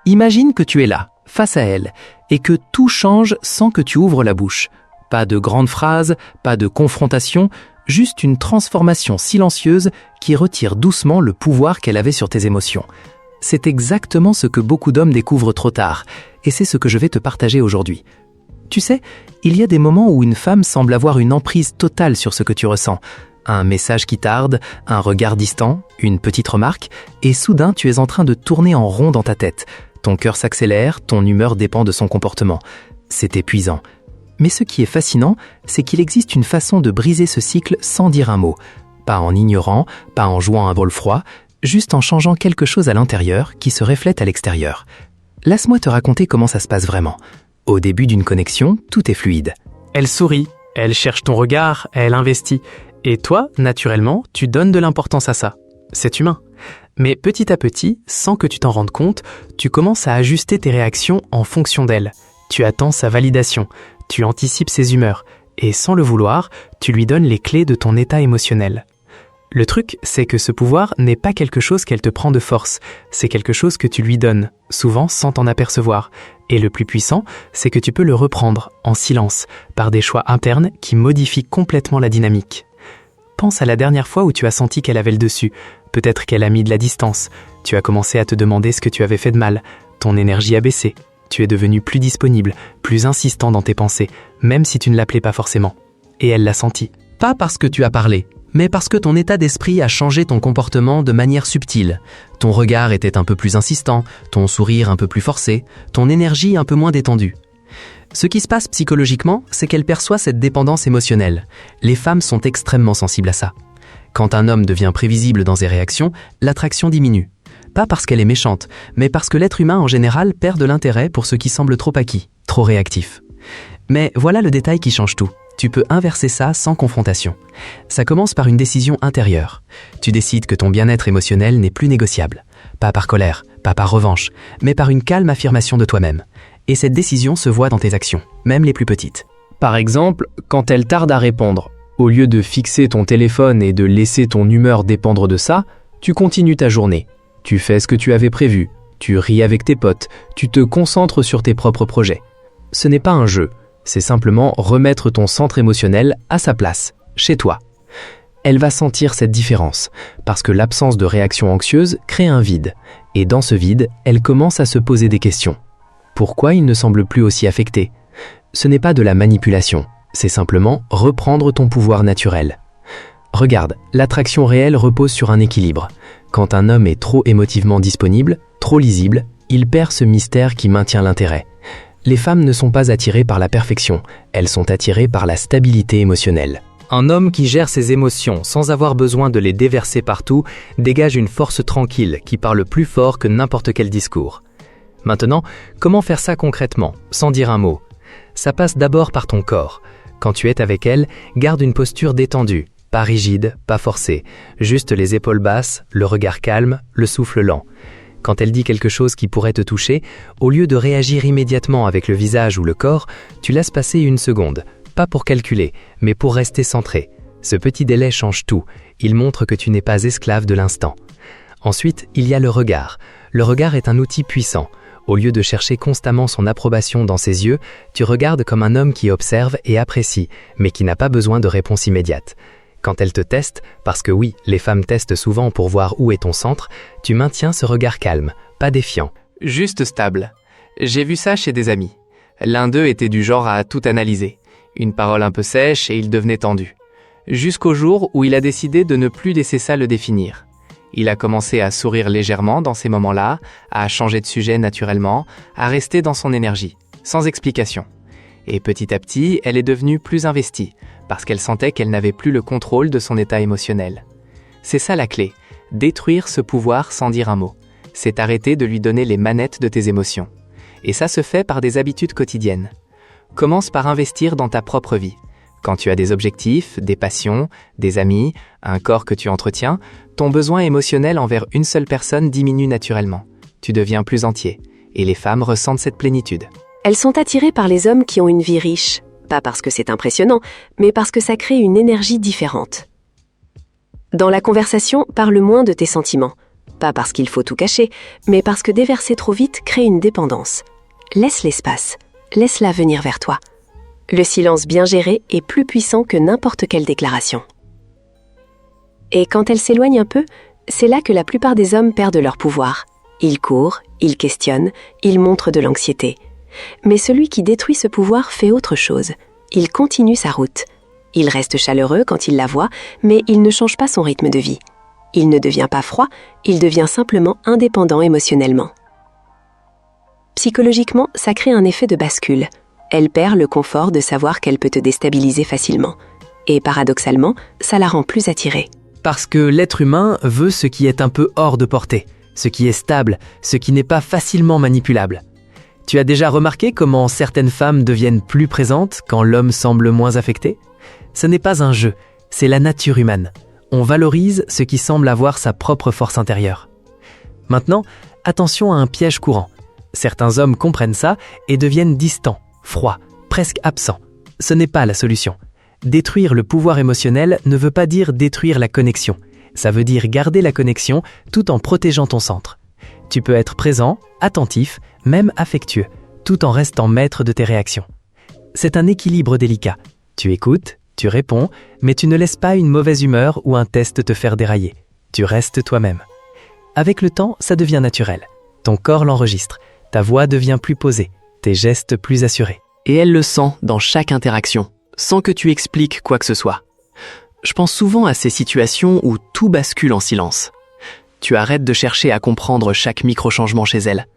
Imagine que tu es là, face à elle, et que tout change sans que tu ouvres la bouche. Pas de grandes phrases, pas de confrontation, juste une transformation silencieuse qui retire doucement le pouvoir qu'elle avait sur tes émotions. C'est exactement ce que beaucoup d'hommes découvrent trop tard, et c'est ce que je vais te partager aujourd'hui. Tu sais, il y a des moments où une femme semble avoir une emprise totale sur ce que tu ressens. Un message qui tarde, un regard distant, une petite remarque, et soudain tu es en train de tourner en rond dans ta tête. Ton cœur s'accélère, ton humeur dépend de son comportement. C'est épuisant. Mais ce qui est fascinant, c'est qu'il existe une façon de briser ce cycle sans dire un mot. Pas en ignorant, pas en jouant un rôle froid, juste en changeant quelque chose à l'intérieur qui se reflète à l'extérieur. Laisse-moi te raconter comment ça se passe vraiment. Au début d'une connexion, tout est fluide. Elle sourit, elle cherche ton regard, elle investit. Et toi, naturellement, tu donnes de l'importance à ça. C'est humain. Mais petit à petit, sans que tu t'en rendes compte, tu commences à ajuster tes réactions en fonction d'elle. Tu attends sa validation, tu anticipes ses humeurs, et sans le vouloir, tu lui donnes les clés de ton état émotionnel. Le truc, c'est que ce pouvoir n'est pas quelque chose qu'elle te prend de force, c'est quelque chose que tu lui donnes, souvent sans t'en apercevoir. Et le plus puissant, c'est que tu peux le reprendre, en silence, par des choix internes qui modifient complètement la dynamique. Pense à la dernière fois où tu as senti qu'elle avait le dessus. Peut-être qu'elle a mis de la distance. Tu as commencé à te demander ce que tu avais fait de mal. Ton énergie a baissé. Tu es devenu plus disponible, plus insistant dans tes pensées, même si tu ne l'appelais pas forcément. Et elle l'a senti. Pas parce que tu as parlé, mais parce que ton état d'esprit a changé ton comportement de manière subtile. Ton regard était un peu plus insistant, ton sourire un peu plus forcé, ton énergie un peu moins détendue. Ce qui se passe psychologiquement, c'est qu'elle perçoit cette dépendance émotionnelle. Les femmes sont extrêmement sensibles à ça. Quand un homme devient prévisible dans ses réactions, l'attraction diminue. Pas parce qu'elle est méchante, mais parce que l'être humain en général perd de l'intérêt pour ce qui semble trop acquis, trop réactif. Mais voilà le détail qui change tout. Tu peux inverser ça sans confrontation. Ça commence par une décision intérieure. Tu décides que ton bien-être émotionnel n'est plus négociable. Pas par colère, pas par revanche, mais par une calme affirmation de toi-même. Et cette décision se voit dans tes actions, même les plus petites. Par exemple, quand elle tarde à répondre, au lieu de fixer ton téléphone et de laisser ton humeur dépendre de ça, tu continues ta journée. Tu fais ce que tu avais prévu, tu ris avec tes potes, tu te concentres sur tes propres projets. Ce n'est pas un jeu, c'est simplement remettre ton centre émotionnel à sa place, chez toi. Elle va sentir cette différence, parce que l'absence de réaction anxieuse crée un vide, et dans ce vide, elle commence à se poser des questions. Pourquoi il ne semble plus aussi affecté ? Ce n'est pas de la manipulation, c'est simplement reprendre ton pouvoir naturel. Regarde, l'attraction réelle repose sur un équilibre. Quand un homme est trop émotivement disponible, trop lisible, il perd ce mystère qui maintient l'intérêt. Les femmes ne sont pas attirées par la perfection, elles sont attirées par la stabilité émotionnelle. Un homme qui gère ses émotions sans avoir besoin de les déverser partout dégage une force tranquille qui parle plus fort que n'importe quel discours. Maintenant, comment faire ça concrètement, sans dire un mot ? Ça passe d'abord par ton corps. Quand tu es avec elle, garde une posture détendue, pas rigide, pas forcée, juste les épaules basses, le regard calme, le souffle lent. Quand elle dit quelque chose qui pourrait te toucher, au lieu de réagir immédiatement avec le visage ou le corps, tu laisses passer une seconde, pas pour calculer, mais pour rester centré. Ce petit délai change tout, il montre que tu n'es pas esclave de l'instant. Ensuite, il y a le regard. Le regard est un outil puissant. Au lieu de chercher constamment son approbation dans ses yeux, tu regardes comme un homme qui observe et apprécie, mais qui n'a pas besoin de réponse immédiate. Quand elle te teste, parce que oui, les femmes testent souvent pour voir où est ton centre, tu maintiens ce regard calme, pas défiant. Juste stable. J'ai vu ça chez des amis. L'un d'eux était du genre à tout analyser. Une parole un peu sèche et il devenait tendu. Jusqu'au jour où il a décidé de ne plus laisser ça le définir. Il a commencé à sourire légèrement dans ces moments-là, à changer de sujet naturellement, à rester dans son énergie, sans explication. Et petit à petit, elle est devenue plus investie, parce qu'elle sentait qu'elle n'avait plus le contrôle de son état émotionnel. C'est ça la clé, détruire ce pouvoir sans dire un mot. C'est arrêter de lui donner les manettes de tes émotions. Et ça se fait par des habitudes quotidiennes. Commence par investir dans ta propre vie. Quand tu as des objectifs, des passions, des amis, un corps que tu entretiens, ton besoin émotionnel envers une seule personne diminue naturellement. Tu deviens plus entier, et les femmes ressentent cette plénitude. Elles sont attirées par les hommes qui ont une vie riche, pas parce que c'est impressionnant, mais parce que ça crée une énergie différente. Dans la conversation, parle moins de tes sentiments. Pas parce qu'il faut tout cacher, mais parce que déverser trop vite crée une dépendance. Laisse l'espace, laisse-la venir vers toi. Le silence bien géré est plus puissant que n'importe quelle déclaration. Et quand elle s'éloigne un peu, c'est là que la plupart des hommes perdent leur pouvoir. Ils courent, ils questionnent, ils montrent de l'anxiété. Mais celui qui détruit ce pouvoir fait autre chose. Il continue sa route. Il reste chaleureux quand il la voit, mais il ne change pas son rythme de vie. Il ne devient pas froid, il devient simplement indépendant émotionnellement. Psychologiquement, ça crée un effet de bascule. Elle perd le confort de savoir qu'elle peut te déstabiliser facilement. Et paradoxalement, ça la rend plus attirée. Parce que l'être humain veut ce qui est un peu hors de portée, ce qui est stable, ce qui n'est pas facilement manipulable. Tu as déjà remarqué comment certaines femmes deviennent plus présentes quand l'homme semble moins affecté ? Ce n'est pas un jeu, c'est la nature humaine. On valorise ce qui semble avoir sa propre force intérieure. Maintenant, attention à un piège courant. Certains hommes comprennent ça et deviennent distants, froids, presque absents. Ce n'est pas la solution. Détruire le pouvoir émotionnel ne veut pas dire détruire la connexion. Ça veut dire garder la connexion tout en protégeant ton centre. Tu peux être présent, attentif, même affectueux, tout en restant maître de tes réactions. C'est un équilibre délicat. Tu écoutes, tu réponds, mais tu ne laisses pas une mauvaise humeur ou un test te faire dérailler. Tu restes toi-même. Avec le temps, ça devient naturel. Ton corps l'enregistre, ta voix devient plus posée, tes gestes plus assurés. Et elle le sent dans chaque interaction, sans que tu expliques quoi que ce soit. Je pense souvent à ces situations où tout bascule en silence. Tu arrêtes de chercher à comprendre chaque micro-changement chez elle.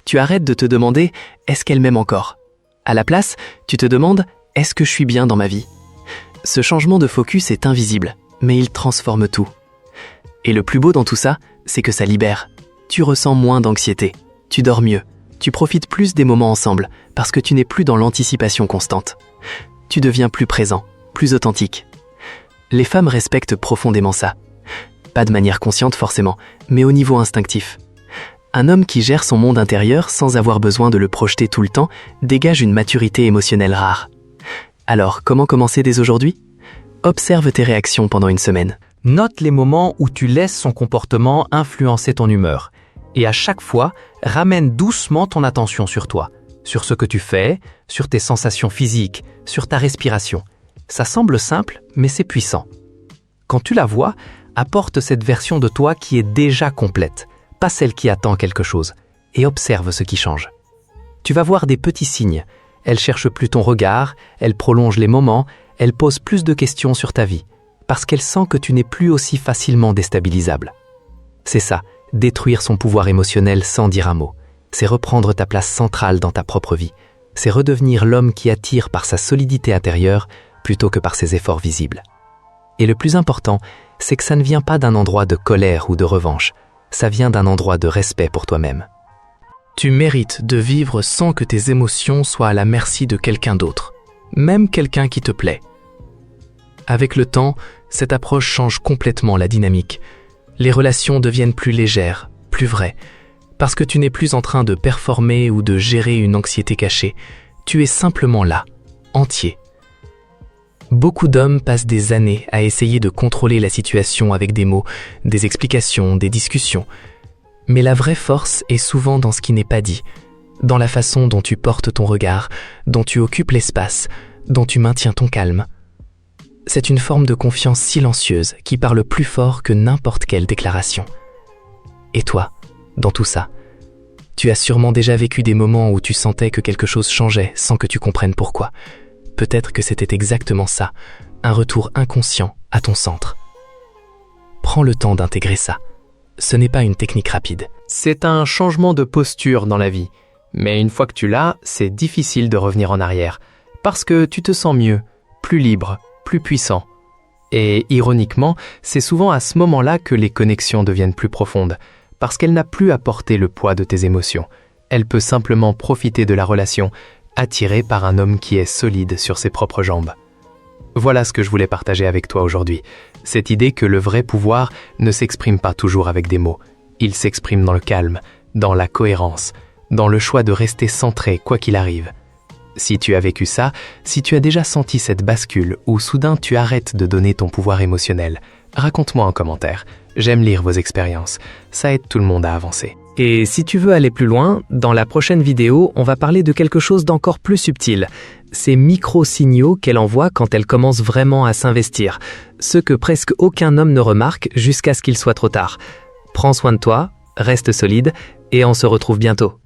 Tu arrêtes de te demander « est-ce qu'elle m'aime encore ?» À la place, tu te demandes « est-ce que je suis bien dans ma vie ?» Ce changement de focus est invisible, mais il transforme tout. Et le plus beau dans tout ça, c'est que ça libère. Tu ressens moins d'anxiété, tu dors mieux, tu profites plus des moments ensemble, parce que tu n'es plus dans l'anticipation constante. Tu deviens plus présent, plus authentique. Les femmes respectent profondément ça. Pas de manière consciente forcément, mais au niveau instinctif. Un homme qui gère son monde intérieur sans avoir besoin de le projeter tout le temps dégage une maturité émotionnelle rare. Alors, comment commencer dès aujourd'hui ? Observe tes réactions pendant une semaine. Note les moments où tu laisses son comportement influencer ton humeur. Et à chaque fois, ramène doucement ton attention sur toi, sur ce que tu fais, sur tes sensations physiques, sur ta respiration. Ça semble simple, mais c'est puissant. Quand tu la vois, apporte cette version de toi qui est déjà complète, pas celle qui attend quelque chose, et observe ce qui change. Tu vas voir des petits signes. Elle cherche plus ton regard, elle prolonge les moments, elle pose plus de questions sur ta vie, parce qu'elle sent que tu n'es plus aussi facilement déstabilisable. C'est ça, détruire son pouvoir émotionnel sans dire un mot. C'est reprendre ta place centrale dans ta propre vie. C'est redevenir l'homme qui attire par sa solidité intérieure plutôt que par ses efforts visibles. Et le plus important, c'est que ça ne vient pas d'un endroit de colère ou de revanche, ça vient d'un endroit de respect pour toi-même. Tu mérites de vivre sans que tes émotions soient à la merci de quelqu'un d'autre, même quelqu'un qui te plaît. Avec le temps, cette approche change complètement la dynamique. Les relations deviennent plus légères, plus vraies, parce que tu n'es plus en train de performer ou de gérer une anxiété cachée. Tu es simplement là, entier. Beaucoup d'hommes passent des années à essayer de contrôler la situation avec des mots, des explications, des discussions. Mais la vraie force est souvent dans ce qui n'est pas dit, dans la façon dont tu portes ton regard, dont tu occupes l'espace, dont tu maintiens ton calme. C'est une forme de confiance silencieuse qui parle plus fort que n'importe quelle déclaration. Et toi, dans tout ça, tu as sûrement déjà vécu des moments où tu sentais que quelque chose changeait sans que tu comprennes pourquoi. Peut-être que c'était exactement ça, un retour inconscient à ton centre. Prends le temps d'intégrer ça. Ce n'est pas une technique rapide. C'est un changement de posture dans la vie. Mais une fois que tu l'as, c'est difficile de revenir en arrière. Parce que tu te sens mieux, plus libre, plus puissant. Et ironiquement, c'est souvent à ce moment-là que les connexions deviennent plus profondes. Parce qu'elle n'a plus à porter le poids de tes émotions. Elle peut simplement profiter de la relation, attirée par un homme qui est solide sur ses propres jambes. Voilà ce que je voulais partager avec toi aujourd'hui. Cette idée que le vrai pouvoir ne s'exprime pas toujours avec des mots. Il s'exprime dans le calme, dans la cohérence, dans le choix de rester centré quoi qu'il arrive. Si tu as vécu ça, si tu as déjà senti cette bascule où soudain tu arrêtes de donner ton pouvoir émotionnel, Raconte-moi en commentaire. J'aime lire vos expériences. Ça aide tout le monde à avancer. Et si tu veux aller plus loin, dans la prochaine vidéo, on va parler de quelque chose d'encore plus subtil. Ces micro-signaux qu'elle envoie quand elle commence vraiment à s'investir. Ceux que presque aucun homme ne remarque jusqu'à ce qu'il soit trop tard. Prends soin de toi, reste solide et on se retrouve bientôt.